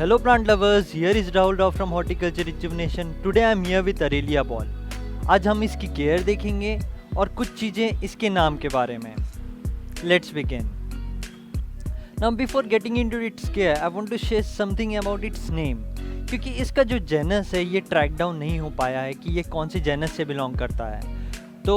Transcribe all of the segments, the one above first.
Hello plant lovers, here is Rahul Rao from Horticulture Rejuvenation. Today I am here with Aurelia ball. आज हम इसकी care देखेंगे और कुछ चीज़ें इसके नाम के बारे में. Let's begin. Now before getting into its care, I want to share something about its name. क्योंकि इसका जो जेनस है ये ट्रैक डाउन नहीं हो पाया है कि ये कौन सी जेनस से बिलोंग करता है. तो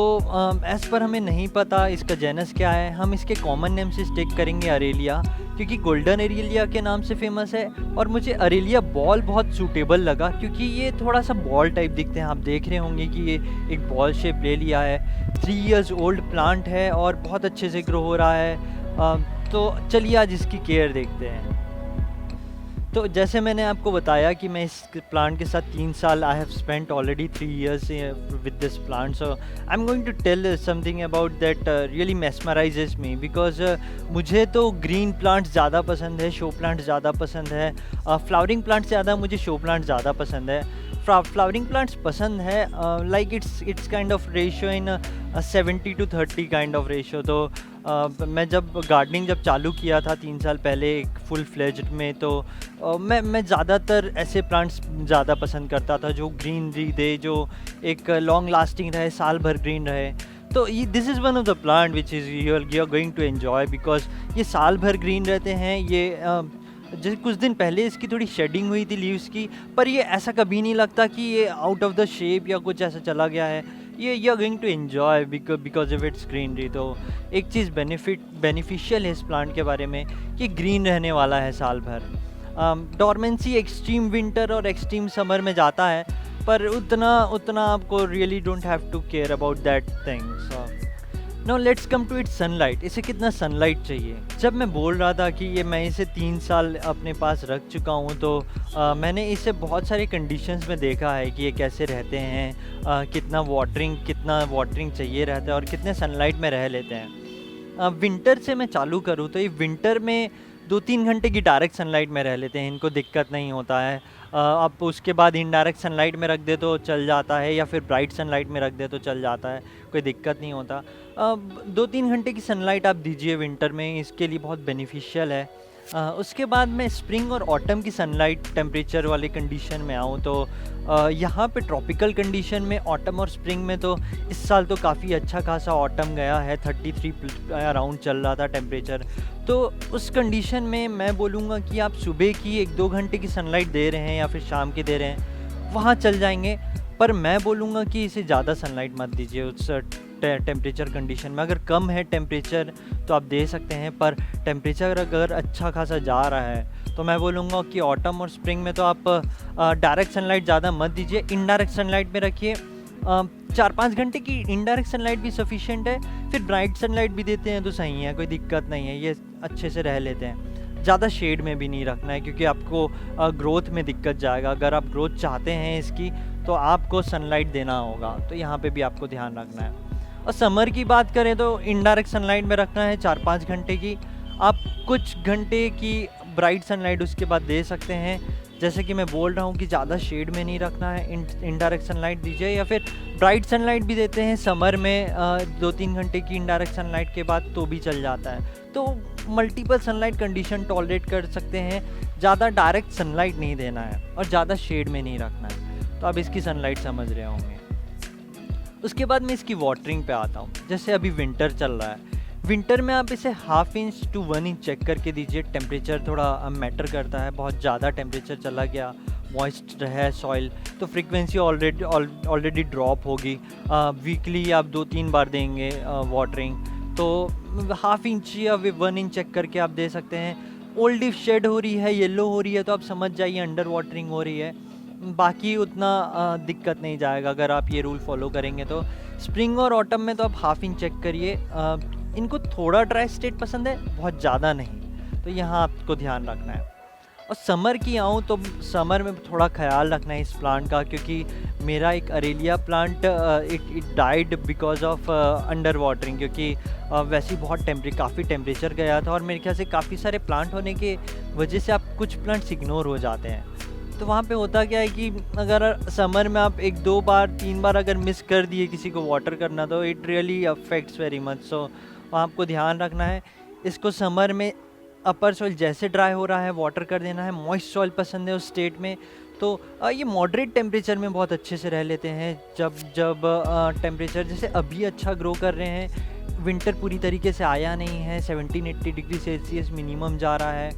एज़ पर हमें नहीं पता इसका जेनस क्या है. हम इसके कॉमन नेम से स्टिक करेंगे अरेलिया, क्योंकि गोल्डन अरेलिया के नाम से फेमस है. और मुझे अरेलिया बॉल बहुत सूटेबल लगा क्योंकि ये थोड़ा सा बॉल टाइप दिखते हैं. आप देख रहे होंगे कि ये एक बॉल शेप ले लिया है. 3 years ओल्ड प्लांट है और बहुत अच्छे से ग्रो हो रहा है. तो चलिए आज इसकी केयर देखते हैं. तो जैसे मैंने आपको बताया कि मैं इस प्लांट के साथ 3 साल I have spent already 3 years with this plant. So I am going to tell something about that really mesmerizes me, because मुझे तो ग्रीन प्लांट्स ज़्यादा पसंद है, शो प्लांट्स ज़्यादा पसंद है. फ्लावरिंग प्लांट्स ज़्यादा, मुझे शो प्लांट्स ज़्यादा पसंद है. फ्लावरिंग प्लांट्स पसंद है like it's kind of ratio in 70-30 kind of ratio. तो मैं जब गार्डनिंग जब चालू किया था 3 साल पहले एक फुल फ्लेज्ड में, तो मैं ज़्यादातर ऐसे प्लांट्स ज़्यादा पसंद करता था जो ग्रीनरी दे, जो एक लॉन्ग लास्टिंग रहे, साल भर ग्रीन रहे. तो ये this is one of the plant which is you are going to enjoy, because ये साल भर ग्रीन रहते हैं. ये जैसे कुछ दिन पहले इसकी थोड़ी शेडिंग हुई थी लीव्स की, पर ये ऐसा कभी नहीं लगता कि ये आउट ऑफ द शेप या कुछ ऐसा चला गया है. ये you are going to enjoy because of its greenery. तो एक चीज़ बेनिफिशियल है इस प्लांट के बारे में कि ग्रीन रहने वाला है साल भर. डॉर्मेंसी एक्सट्रीम विंटर और एक्सट्रीम समर में जाता है, पर उतना आपको really don't have to care about that things. Now let's come to its sunlight. इसे कितना सनलाइट चाहिए. जब मैं बोल रहा था कि ये मैं इसे 3 साल अपने पास रख चुका हूँ, तो मैंने इसे बहुत सारे कंडीशंस में देखा है कि ये कैसे रहते हैं, कितना वाटरिंग चाहिए रहता है और कितने सनलाइट में रह लेते हैं. विंटर से मैं चालू करूँ तो ये विंटर में 2-3 घंटे की डायरेक्ट सनलाइट में रह लेते हैं, इनको दिक्कत नहीं होता है. आप उसके बाद इनडायरेक्ट सनलाइट में रख दे तो चल जाता है, या फिर ब्राइट सनलाइट में रख दे तो चल जाता है, कोई दिक्कत नहीं होता. 2-3 घंटे की सनलाइट आप दीजिए विंटर में, इसके लिए बहुत बेनिफिशियल है. उसके बाद मैं स्प्रिंग और ऑटम की सनलाइट टेम्परेचर वाले कंडीशन में आऊँ तो यहाँ पे ट्रॉपिकल कंडीशन में ऑटम और स्प्रिंग में तो इस साल तो काफ़ी अच्छा खासा ऑटम गया है. 33 अराउंड चल रहा था टेम्परेचर. तो उस कंडीशन में मैं बोलूँगा कि आप सुबह की 1-2 घंटे की सनलाइट दे रहे हैं या फिर शाम की दे रहे हैं, वहाँ चल जाएंगे. पर मैं बोलूँगा कि इसे ज़्यादा सनलाइट मत दीजिए उस टेम्परेचर कंडीशन में. अगर कम है टेम्परेचर तो आप दे सकते हैं, पर टेम्परेचर अगर अच्छा खासा जा रहा है तो मैं बोलूँगा कि ऑटम और स्प्रिंग में तो आप डायरेक्ट सनलाइट ज़्यादा मत दीजिए, इनडायरेक्ट सनलाइट में रखिए. 4-5 घंटे की इनडायरेक्ट सनलाइट भी सफिशिएंट है. फिर ब्राइट सनलाइट भी देते हैं तो सही है, कोई दिक्कत नहीं है, ये अच्छे से रह लेते हैं. ज़्यादा शेड में भी नहीं रखना है क्योंकि आपको ग्रोथ में दिक्कत जाएगा. अगर आप ग्रोथ चाहते हैं इसकी तो आपको सनलाइट देना होगा, तो यहाँ पे भी आपको ध्यान रखना है. और समर की बात करें तो इनडायरेक्ट सनलाइट में रखना है 4-5 घंटे की. आप कुछ घंटे की ब्राइट सनलाइट उसके बाद दे सकते हैं. जैसे कि मैं बोल रहा हूँ कि ज़्यादा शेड में नहीं रखना है, इनडायरेक्ट सनलाइट दीजिए, या फिर ब्राइट सनलाइट भी देते हैं समर में 2-3 घंटे की इनडायरेक्ट सनलाइट के बाद, तो भी चल जाता है. तो मल्टीपल सनलाइट कंडीशन टॉलरेट कर सकते हैं. ज़्यादा डायरेक्ट सनलाइट नहीं देना है और ज़्यादा शेड में नहीं रखना है. तो आप इसकी सनलाइट समझ रहे होंगे. उसके बाद मैं इसकी वाटरिंग पे आता हूँ. जैसे अभी विंटर चल रहा है, विंटर में आप इसे 1/2 इंच to 1 इंच चेक करके दीजिए. टेम्परेचर थोड़ा मैटर करता है. बहुत ज़्यादा टेम्परेचर चला गया, मॉइस्ट है सॉइल, तो फ्रीक्वेंसी ऑलरेडी ड्रॉप होगी. वीकली आप 2-3 बार देंगे वाटरिंग, तो 1/2 इंच या 1 इंच चेक करके आप दे सकते हैं. ओल्ड लीफ शेड हो रही है, येलो हो रही है, तो आप समझ जाइए अंडर वाटरिंग हो रही है. बाकी उतना दिक्कत नहीं जाएगा अगर आप ये रूल फॉलो करेंगे. तो स्प्रिंग और ऑटम में तो आप 1/2 इंच चेक करिए. इनको थोड़ा ड्राई स्टेट पसंद है, बहुत ज़्यादा नहीं, तो यहाँ आपको ध्यान रखना है. और समर की आऊँ तो समर में थोड़ा ख्याल रखना है इस प्लांट का, क्योंकि मेरा एक Aralia plant it died because of under watering, क्योंकि वैसे ही काफ़ी टेम्परेचर गया था. और मेरे ख्याल से काफ़ी सारे प्लांट होने के वजह से आप कुछ प्लांट्स इग्नोर हो जाते हैं. तो वहाँ पे होता क्या है कि अगर समर में आप 1-2 बार 3 बार अगर मिस कर दिए किसी को वाटर करना, तो it really affects very much. So आपको ध्यान रखना है. इसको समर में अपर सॉइल जैसे ड्राई हो रहा है वाटर कर देना है। मॉइस्ट सॉइल पसंद है उस स्टेट में, तो ये मॉडरेट टेम्परेचर में बहुत अच्छे से रह लेते हैं। जब टेम्परेचर जैसे अभी अच्छा ग्रो कर रहे हैं, विंटर पूरी तरीके से आया नहीं है, 17-80 डिग्री सेल्सियस मिनिमम जा रहा है,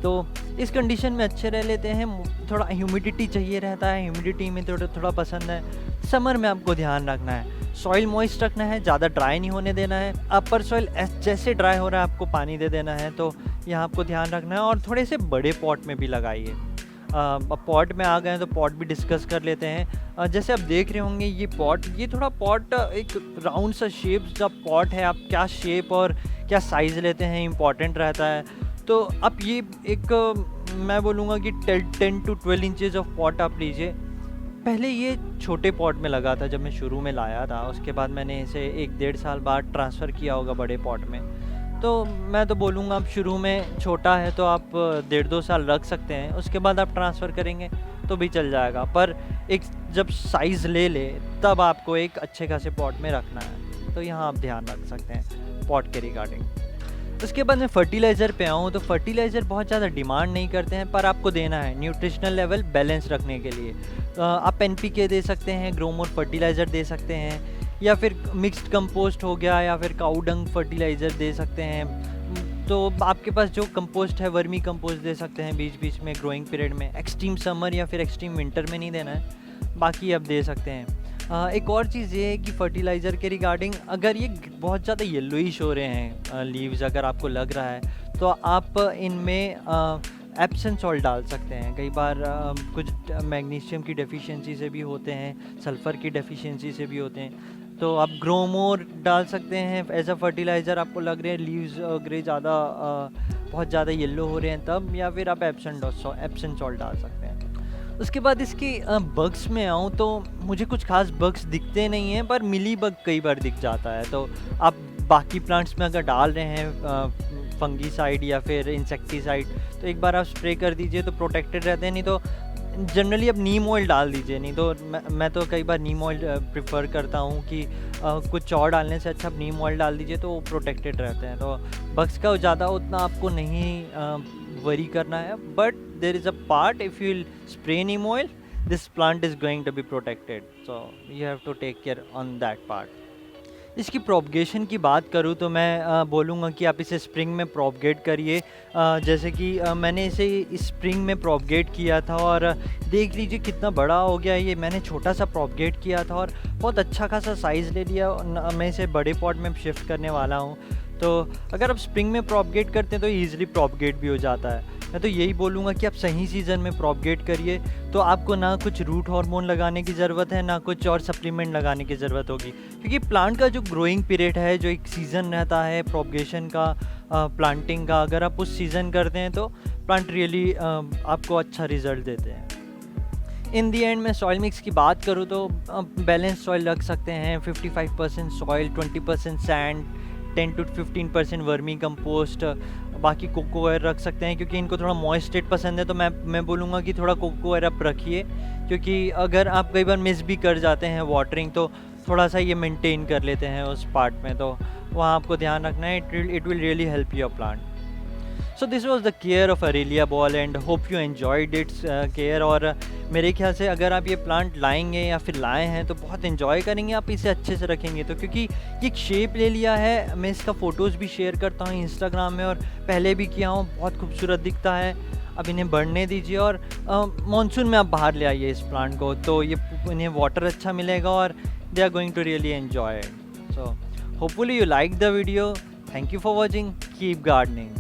तो इस कंडीशन में अच्छे रह लेते हैं। थोड़ा ह्यूमिडिटी चाहिए रहता है, ह्यूमिडिटी में थोड़ा पसंद है। समर में आपको ध्यान रखना है, सॉइल मॉइस्ट रखना है, ज़्यादा ड्राई नहीं होने देना है। अपर सॉइल जैसे ड्राई हो रहा है आपको पानी दे देना है, तो यहाँ आपको ध्यान रखना है। और थोड़े से बड़े पॉट में भी लगाइए। अब पॉट में आ गए हैं तो पॉट भी डिस्कस कर लेते हैं। जैसे आप देख रहे होंगे ये थोड़ा पॉट एक राउंड सा शेप का पॉट है। आप क्या शेप और क्या साइज़ लेते हैं इम्पॉर्टेंट रहता है। तो आप ये एक मैं बोलूँगा कि 10 to 12 इंचेस ऑफ पॉट आप लीजिए। पहले ये छोटे पॉट में लगा था जब मैं शुरू में लाया था, उसके बाद मैंने इसे 1-1.5 साल बाद ट्रांसफ़र किया होगा बड़े पॉट में। तो मैं तो बोलूँगा आप शुरू में छोटा है तो आप 1.5-2 साल रख सकते हैं, उसके बाद आप ट्रांसफ़र करेंगे तो भी चल जाएगा। पर एक जब साइज़ ले तब आपको एक अच्छे खासे पॉट में रखना है, तो यहाँ आप ध्यान रख सकते हैं पॉट के रिगार्डिंग। उसके बाद मैं फर्टिलाइज़र पे आऊँ तो फर्टिलाइज़र बहुत ज़्यादा डिमांड नहीं करते हैं, पर आपको देना है न्यूट्रिशनल लेवल बैलेंस रखने के लिए। आप NPK दे सकते हैं, ग्रोमोर फर्टिलाइज़र दे सकते हैं, या फिर मिक्स्ड कंपोस्ट हो गया, या फिर काऊ डंग फर्टिलाइज़र दे सकते हैं। तो आपके पास जो कंपोस्ट है वर्मी कंपोस्ट दे सकते हैं बीच बीच में ग्रोइंग पीरियड में। एक्सट्रीम समर या फिर एक्सट्रीम विंटर में नहीं देना है, बाकी आप दे सकते हैं। एक और चीज़ ये है कि फर्टिलाइज़र के रिगार्डिंग, अगर ये बहुत ज़्यादा येलोइश हो रहे हैं लीव्स अगर आपको लग रहा है, तो आप इनमें एप्सम सॉल्ट डाल सकते हैं। कई बार कुछ मैग्नीशियम की डेफिशिएंसी से भी होते हैं, सल्फ़र की डेफिशिएंसी से भी होते हैं, तो आप ग्रोमोर डाल सकते हैं एज अ फर्टिलाइज़र। आपको लग रहे हैं लीव्स ग्रे ज़्यादा बहुत ज़्यादा येलो हो रहे हैं तब, या फिर आप एप्सम सॉल्ट डाल सकते हैं। उसके बाद इसकी बग्स में आऊँ तो मुझे कुछ खास बग्स दिखते नहीं हैं, पर मिली बग कई बार दिख जाता है। तो आप बाकी प्लांट्स में अगर डाल रहे हैं फंगीसाइड या फिर इंसेक्टिसाइड, तो एक बार आप स्प्रे कर दीजिए तो प्रोटेक्टेड रहते हैं। नहीं तो जनरली अब नीम ऑयल डाल दीजिए। नहीं तो मैं तो कई बार नीम ऑयल प्रेफर करता हूँ कि कुछ और डालने से अच्छा आप नीम ऑयल डाल दीजिए तो वो प्रोटेक्टेड रहते हैं। तो बग्स का ज़्यादा उतना आपको नहीं वरी करना है, but there is a part if you spray neem oil, this plant is going to be protected, so you have to take care on that part. इसकी प्रोपगेशन की बात करूँ तो मैं बोलूँगा कि आप इसे स्प्रिंग में प्रोपगेट करिए। जैसे कि मैंने इसे स्प्रिंग में प्रोपगेट किया था और देख लीजिए कितना बड़ा हो गया ये। मैंने छोटा सा प्रोपगेट किया था और बहुत अच्छा खासा साइज़ ले लिया। मैं इसे बड़े पॉट में शिफ्ट करने वाला हूँ। तो अगर आप स्प्रिंग में प्रोपगेट करते हैं तो ईज़िली प्रोपगेट भी हो जाता है। मैं तो यही बोलूँगा कि आप सही सीज़न में प्रोपगेट करिए, तो आपको ना कुछ रूट हार्मोन लगाने की ज़रूरत है, ना कुछ और सप्लीमेंट लगाने की ज़रूरत होगी। क्योंकि प्लांट का जो ग्रोइंग पीरियड है, जो एक सीज़न रहता है प्रोपगेशन का, प्लांटिंग का, अगर आप उस सीज़न करते हैं तो प्लांट रियली आपको अच्छा रिज़ल्ट देते हैं। इन दी एंड मैं सॉइल मिक्स की बात करूँ तो बैलेंस सॉइल रख सकते हैं। 55% soil, 20% sand, 10 to 15% vermi compost, बाकी कोकोवेयर रख सकते हैं। क्योंकि इनको थोड़ा मॉइस्ट स्टेट पसंद है, तो मैं बोलूँगा कि थोड़ा कोकोवेयर आप रखिए। क्योंकि अगर आप कई बार मिस भी कर जाते हैं वाटरिंग, तो थोड़ा सा ये मेंटेन कर लेते हैं उस पार्ट में, तो वहाँ आपको ध्यान रखना है। It will really help your plant. So this was the care of Aralia ball and hope you enjoyed it's care. और मेरे ख्याल से अगर आप ये प्लांट लाएंगे या फिर लाए हैं तो बहुत इन्जॉय करेंगे आप इसे अच्छे से रखेंगे तो। क्योंकि ये एक शेप ले लिया है। मैं इसका फ़ोटोज़ भी शेयर करता हूँ इंस्टाग्राम में, और पहले भी किया हूँ। बहुत खूबसूरत दिखता है। अब इन्हें बढ़ने दीजिए और मानसून में आप बाहर ले आइए इस प्लांट को, तो ये इन्हें वाटर अच्छा मिलेगा और they are going to really enjoy it. So hopefully you like the video. Thank you for watching. Keep gardening.